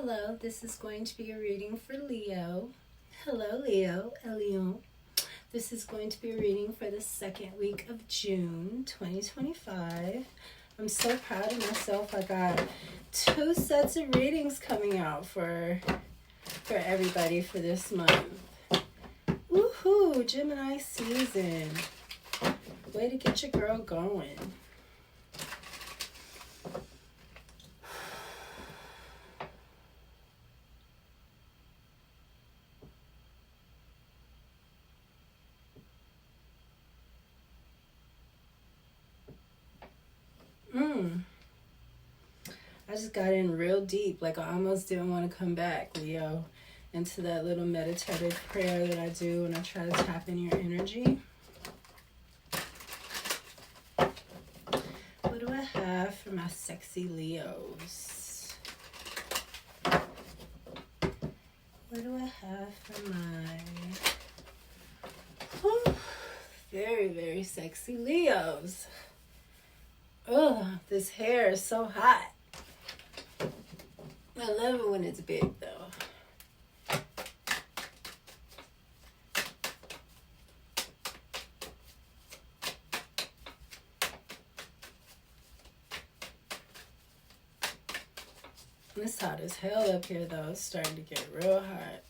Hello, this is going to be a reading for Leo. Hello, Leo, Elion. This is going to be a reading for the second week of June 2025. I'm so proud of myself. I got 2 sets of readings coming out for everybody for this month. Woohoo! Gemini season. Way to get your girl going. I just got in real deep, like I almost didn't want to come back, Leo, into that little meditative prayer that I do when I try to tap in your energy. What do I have for my sexy Leos? What do I have for my very, very sexy Leos? Oh, this hair is so hot. I love it when it's big, though. It's hot as hell up here, though. It's starting to get real hot.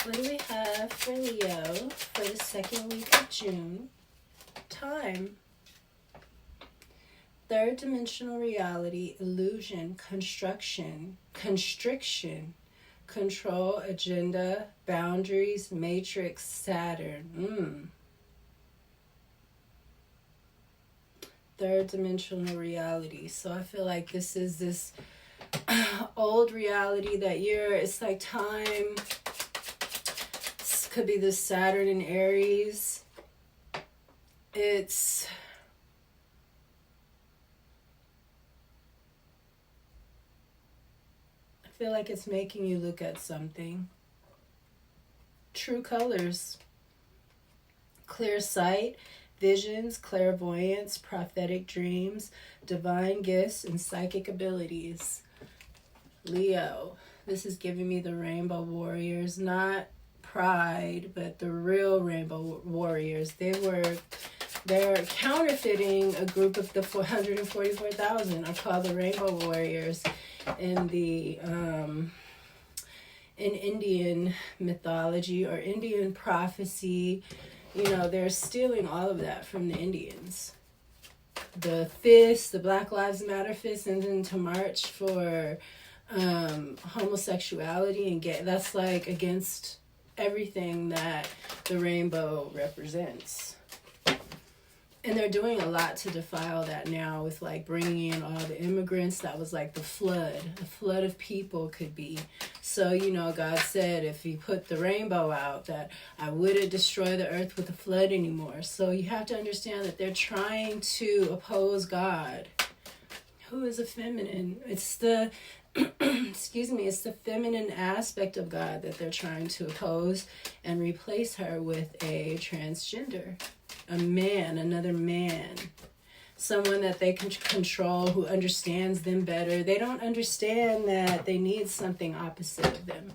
What do we have for Leo for the second week of June? Time. Third dimensional reality, illusion, construction, constriction, control, agenda, boundaries, matrix, Saturn. Third dimensional reality. So I feel like this is this old reality that it's like time. Could be this Saturn in Aries. I feel like it's making you look at something. True colors. Clear sight, visions, clairvoyance, prophetic dreams, divine gifts, and psychic abilities. Leo, this is giving me the Rainbow Warriors, not Pride, but the real Rainbow Warriors. They're counterfeiting a group of the 444,000 are called the Rainbow Warriors in the in Indian mythology or Indian prophecy. You know, they're stealing all of that from the Indians. The fist, the Black Lives Matter fist, and then to march for homosexuality and gay. That's like against everything that the rainbow represents. And they're doing a lot to defile that now with like bringing in all the immigrants. That was like the flood of people could be. So, you know, God said if he put the rainbow out that I wouldn't destroy the earth with a flood anymore. So you have to understand that they're trying to oppose God, who is a feminine. It's the it's the feminine aspect of God that they're trying to oppose and replace her with a transgender, a man, another man, someone that they can control, who understands them better. They don't understand that they need something opposite of them.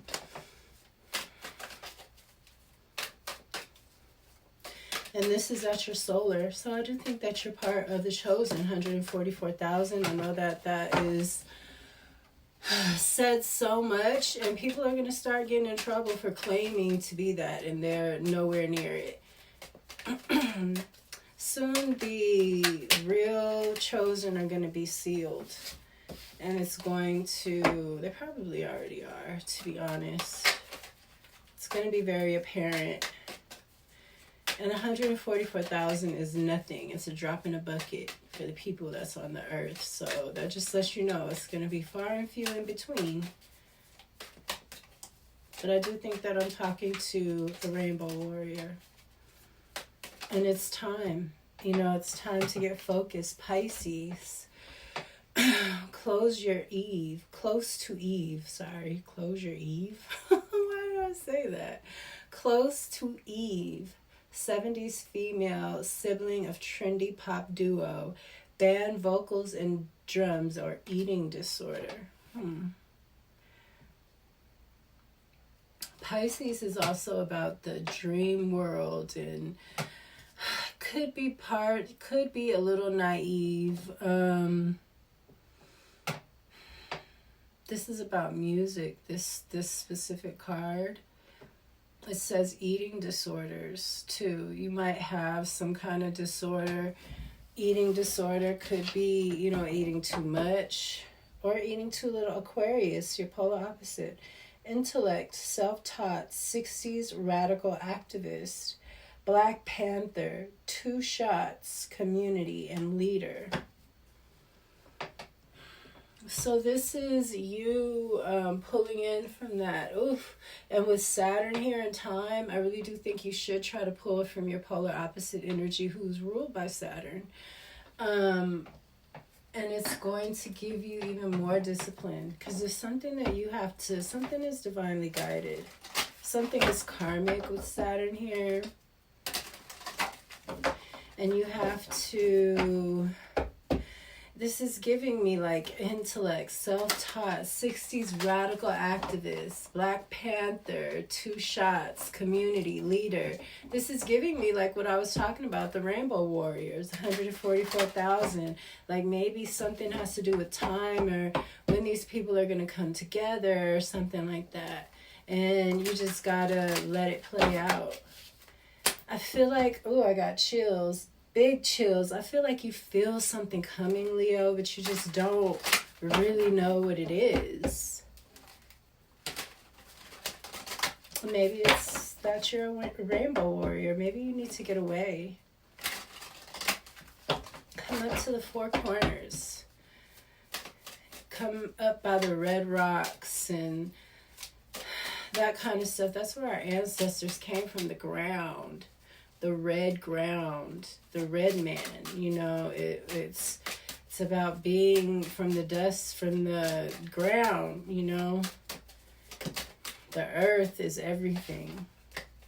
And this is at your solar. So I do think that you're part of the chosen 144,000. I know that is said so much, and people are going to start getting in trouble for claiming to be that, and they're nowhere near it. Soon the real chosen are going to be sealed, and it's going to, they probably already are, to be honest. It's going to be very apparent. And 144,000 is nothing. It's a drop in a bucket for the people that's on the earth. So that just lets you know it's going to be far and few in between. But I do think that I'm talking to the Rainbow Warrior. And it's time. You know, it's time to get focused. Pisces. Close your Eve. Close to Eve. Sorry. Close your Eve. Why did I say that? Close to Eve. 70s female, sibling of trendy pop duo, band vocals and drums, or eating disorder. Pisces is also about the dream world and could be a little naive. This is about music, this specific card. It says eating disorders too. You might have some kind of disorder. Eating disorder could be, eating too much or eating too little. Aquarius, your polar opposite. Intellect, self-taught, 60s radical activist. Black Panther, 2 shots, community, and leader. So this is you pulling in from that. Oof. And with Saturn here in time, I really do think you should try to pull from your polar opposite energy who's ruled by Saturn. And it's going to give you even more discipline because there's something that you have to, something is divinely guided. Something is karmic with Saturn here. And you have to... This is giving me like intellect, self-taught, 60s radical activist, Black Panther, 2 shots, community, leader. This is giving me like what I was talking about, the Rainbow Warriors, 144,000. Like maybe something has to do with time or when these people are going to come together or something like that. And you just got to let it play out. I feel like, I got chills. Big chills. I feel like you feel something coming, Leo, but you just don't really know what it is. Maybe it's that you're a rainbow warrior. Maybe you need to get away. Come up to the 4 corners. Come up by the red rocks and that kind of stuff. That's where our ancestors came from, the ground. The red ground, the red man, it's about being from the dust, from the ground, The earth is everything.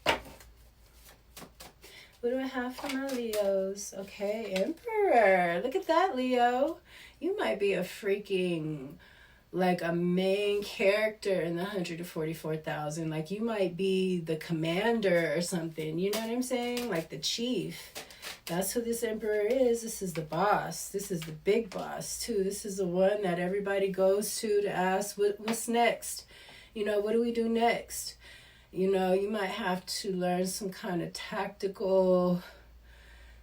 What do I have for my Leos? Okay, Emperor. Look at that, Leo. You might be a freaking... like a main character in the 144,000. Like you might be the commander or something. You know what I'm saying? Like the chief. That's who this Emperor is. This is the boss. This is the big boss too. This is the one that everybody goes to ask what's next. What do we do next? You might have to learn some kind of tactical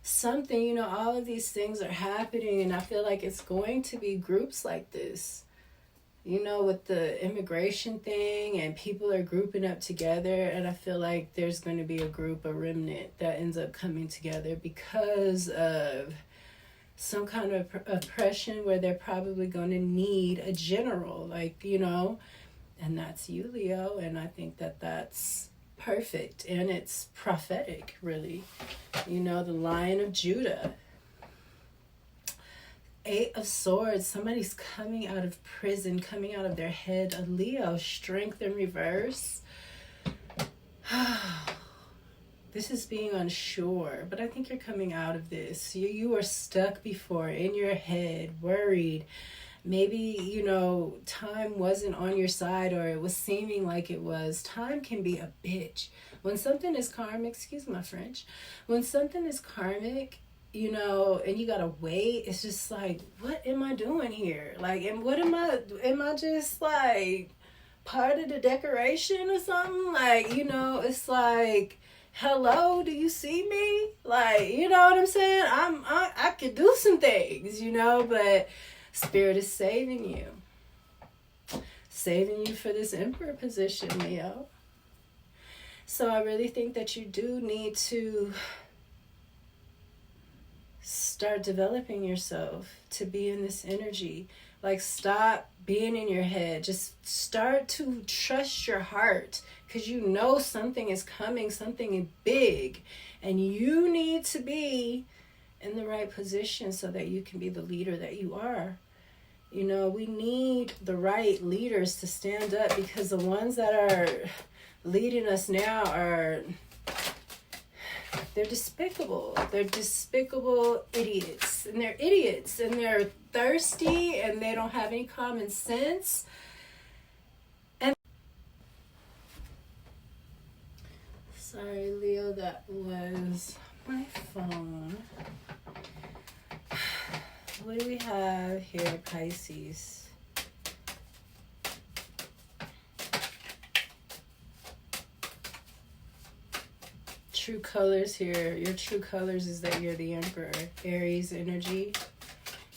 something. All of these things are happening and I feel like it's going to be groups like this. With the immigration thing and people are grouping up together, and I feel like there's going to be a group, a remnant that ends up coming together because of some kind of oppression where they're probably going to need a general, and that's you, Leo, and I think that that's perfect, and it's prophetic, really. The Lion of Judah. 8 of Swords, somebody's coming out of prison, coming out of their head. A Leo, strength in reverse. This is being unsure, but I think you're coming out of this. You were stuck before, in your head, worried. Maybe, time wasn't on your side or it was seeming like it was. Time can be a bitch. When something is karmic, excuse my French, when something is karmic, and you gotta wait, it's just like, what am I doing here? And what am I just part of the decoration or something? It's like, hello, do you see me? You know what I'm saying? I could do some things, but Spirit is saving you. Saving you for this Emperor position, Leo. So I really think that you do need to start developing yourself to be in this energy. Stop being in your head. Just start to trust your heart because something is coming, something big, and you need to be in the right position so that you can be the leader that you are. We need the right leaders to stand up because the ones that are leading us now They're despicable. They're despicable idiots. And they're idiots. And they're thirsty. And they don't have any common sense. And sorry, Leo, that was my phone. What do we have here, Pisces? True colors here. Your true colors is that you're the Emperor, Aries energy,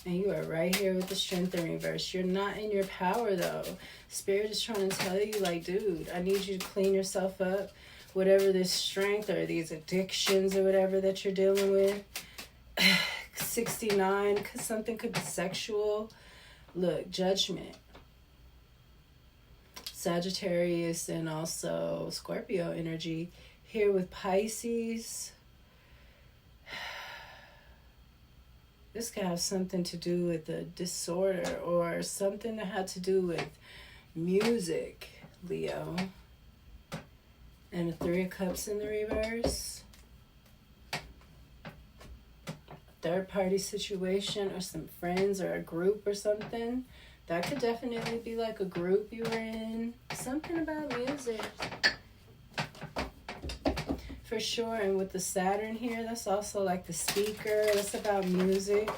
and you are right here with the Strength in reverse. You're not in your power though. Spirit is trying to tell you, like, dude, I need you to clean yourself up. Whatever this strength or these addictions or whatever that you're dealing with. 69, because something could be sexual. Look, judgment. Sagittarius and also Scorpio energy. Here with Pisces, this could have something to do with a disorder or something that had to do with music, Leo. And a 3 of Cups in the reverse. Third party situation or some friends or a group or something. That could definitely be like a group you were in. Something about music. For sure. And with the Saturn here, that's also like the speaker. That's about music.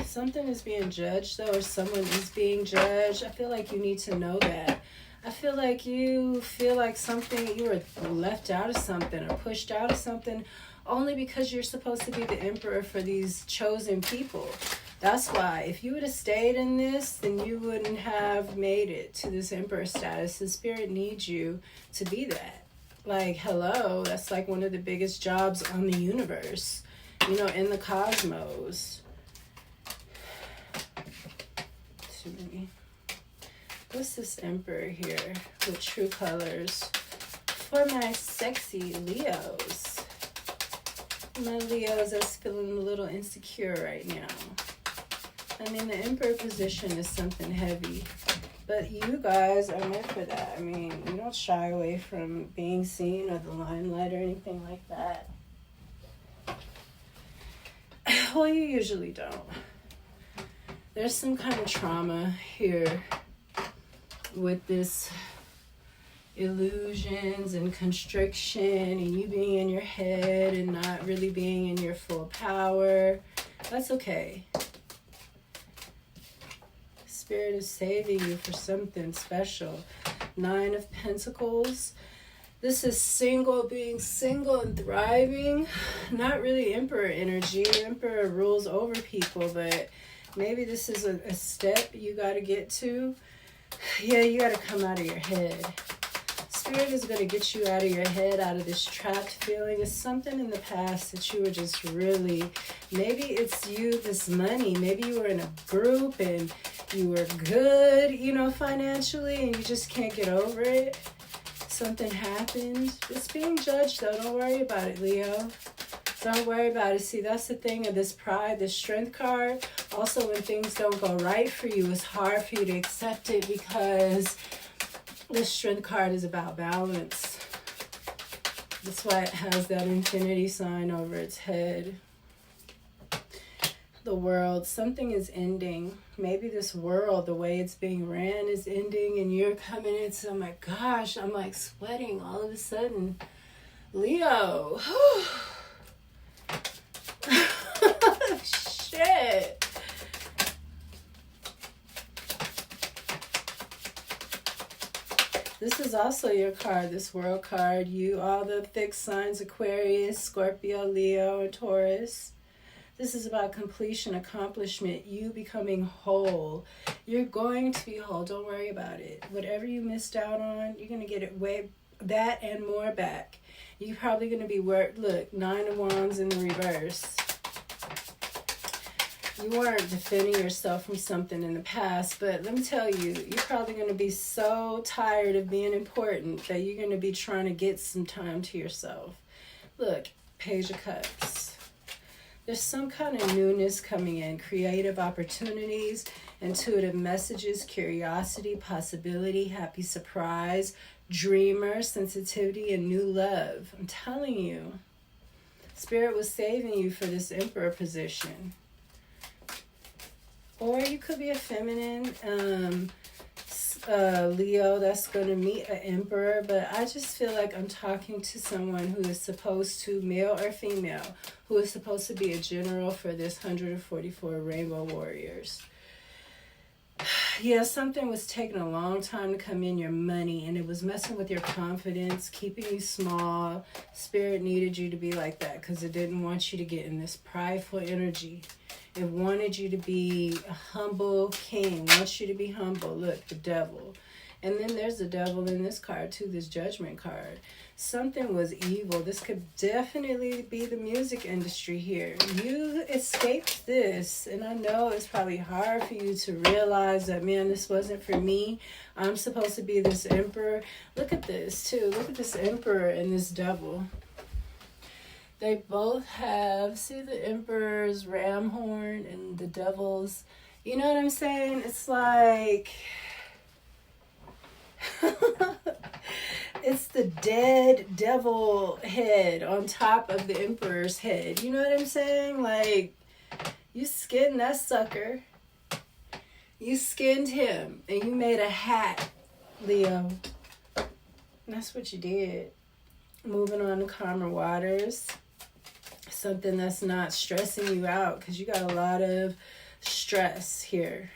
Something is being judged though, or someone is being judged. I feel like you need to know that. I feel like you feel like something, you were left out of something or pushed out of something only because you're supposed to be the Emperor for these chosen people. That's why. If you would have stayed in this, then you wouldn't have made it to this Emperor status. The Spirit needs you to be that. Like, hello, that's like one of the biggest jobs on the universe, you know, in the cosmos. What's this Emperor here with true colors for my sexy Leos? My Leos that's feeling a little insecure right now. I mean, the Emperor position is something heavy, but you guys are meant for that. I mean, you don't shy away from being seen or the limelight or anything like that. Well, you usually don't. There's some kind of trauma here with this illusions and constriction and you being in your head and not really being in your full power. That's okay. Spirit is saving you for something special. 9 of Pentacles. This is single, being single and thriving. Not really Emperor energy. Emperor rules over people, but maybe this is a step you got to get to. Yeah, you got to come out of your head. Spirit is going to get you out of your head, out of this trapped feeling. It's something in the past that you were just really, maybe it's you, this money. Maybe you were in a group and you were good, you know, financially, and you just can't get over it. Something happened. It's being judged, though. Don't worry about it, Leo. Don't worry about it. See, that's the thing of this pride, this strength card. Also, when things don't go right for you, it's hard for you to accept it because this strength card is about balance. That's why it has that infinity sign over its head. The world, something is ending. Maybe this world, the way it's being ran is ending and you're coming in. So, oh my gosh, I'm like sweating all of a sudden. Leo. Shit. This is also your card, this world card. You, all the fixed signs, Aquarius, Scorpio, Leo, and Taurus. This is about completion, accomplishment, you becoming whole. You're going to be whole. Don't worry about it. Whatever you missed out on, you're going to get it way, that and more back. You're probably going to be look, 9 of Wands in the reverse. You weren't defending yourself from something in the past, but let me tell you, you're probably going to be so tired of being important that you're going to be trying to get some time to yourself. Look, Page of Cups. There's some kind of newness coming in, creative opportunities, intuitive messages, curiosity, possibility, happy surprise, dreamer, sensitivity, and new love. I'm telling you, Spirit was saving you for this Emperor position. Or you could be a feminine Leo that's going to meet an Emperor. But I just feel like I'm talking to someone who is supposed to, male or female, who is supposed to be a general for this 144 Rainbow Warriors. Yeah, something was taking a long time to come in, your money, and it was messing with your confidence, keeping you small. Spirit needed you to be like that because it didn't want you to get in this prideful energy. It wanted you to be a humble king, wants you to be humble. Look, the devil. And then there's the devil in this card too, this judgment card. Something was evil. This could definitely be the music industry here. You escaped this, and I know it's probably hard for you to realize that, man, this wasn't for me. I'm supposed to be this emperor. Look at this too. Look at this emperor and this devil. They both have, see the emperor's ram horn and the devil's, you know what I'm saying? It's like, it's the dead devil head on top of the emperor's head. You know what I'm saying? Like, you skinned that sucker. You skinned him and you made a hat, Leo. And that's what you did. Moving on to calmer waters. Something that's not stressing you out because you got a lot of stress here.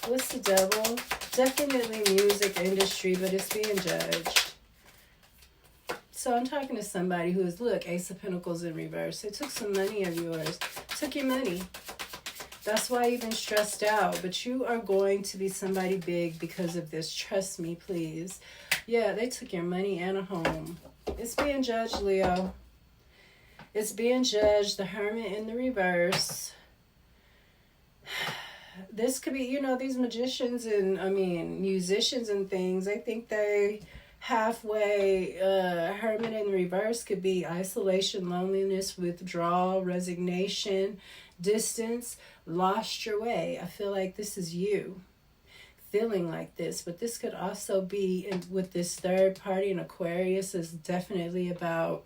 What's the devil? Definitely music industry, but it's being judged. So I'm talking to somebody who is, look, Ace of Pentacles in reverse. They took some money of yours. Took your money. That's why you've been stressed out. But you are going to be somebody big because of this. Trust me, please. Yeah, they took your money and a home. It's being judged, Leo. It's being judged. The Hermit in the reverse. This could be, you know, these magicians and, musicians and things. I think they halfway, Hermit in reverse could be isolation, loneliness, withdrawal, resignation, distance, lost your way. I feel like this is you feeling like this, but this could also be with this third party in Aquarius is definitely about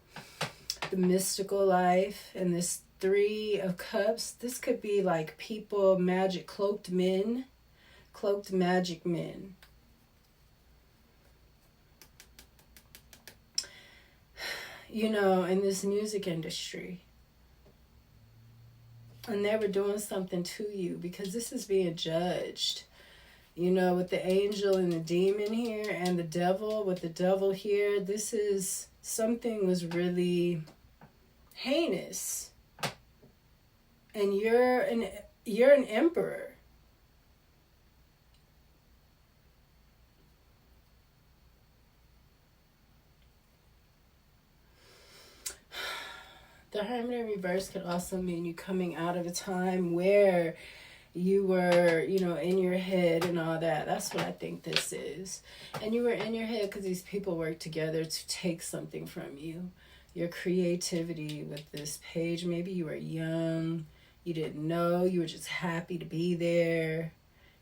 the mystical life. And this Three of Cups, this could be like people, magic, cloaked magic men. You know, in this music industry. And they were doing something to you because this is being judged. You know, with the angel and the demon here and the devil, with the devil here, this is something was really heinous. And you're an emperor. The Hermit in reverse could also mean you coming out of a time where you were, you know, in your head and all that. That's what I think this is. And you were in your head because these people worked together to take something from you. Your creativity with this page. Maybe you were young. You didn't know. You were just happy to be there.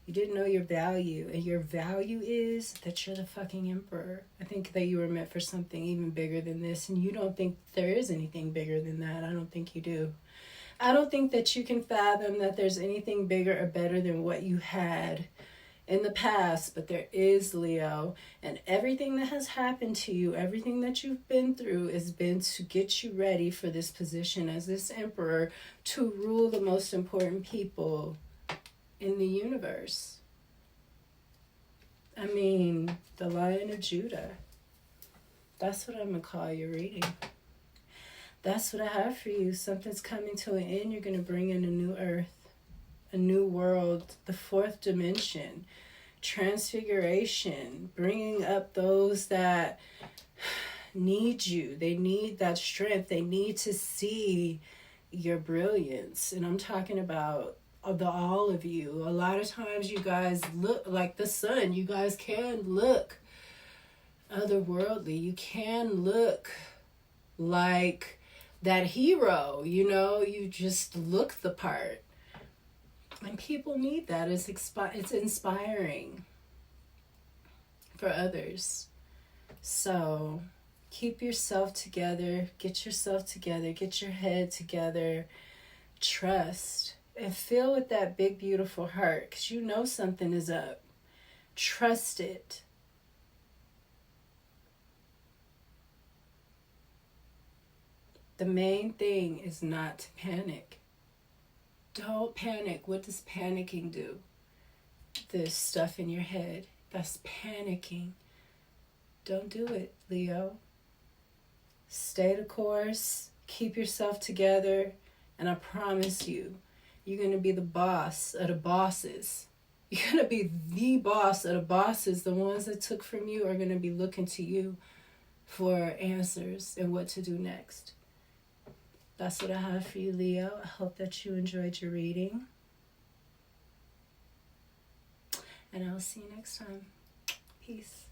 You didn't know your value. And your value is that you're the fucking emperor. I think that you were meant for something even bigger than this. And you don't think there is anything bigger than that. I don't think you do. I don't think that you can fathom that there's anything bigger or better than what you had in the past. But there is, Leo. And everything that has happened to you, everything that you've been through has been to get you ready for this position as this emperor to rule the most important people in the universe. I mean, the Lion of Judah. That's what I'm going to call your reading. That's what I have for you. Something's coming to an end. You're going to bring in a new earth, a new world, the fourth dimension, transfiguration, bringing up those that need you. They need that strength. They need to see your brilliance. And I'm talking about all of you. A lot of times you guys look like the sun. You guys can look otherworldly. You can look like that hero, you know, you just look the part. And people need that. It's inspiring for others. So keep yourself together, get yourself together, get your head together, trust, and feel with that big, beautiful heart, because you know something is up. Trust it. The main thing is not to panic. Don't panic. What does panicking do? There's stuff in your head. That's panicking. Don't do it, Leo. Stay the course. Keep yourself together. And I promise you, you're going to be the boss of the bosses. You're going to be the boss of the bosses. The ones that took from you are going to be looking to you for answers and what to do next. That's what I have for you, Leo. I hope that you enjoyed your reading. And I'll see you next time. Peace.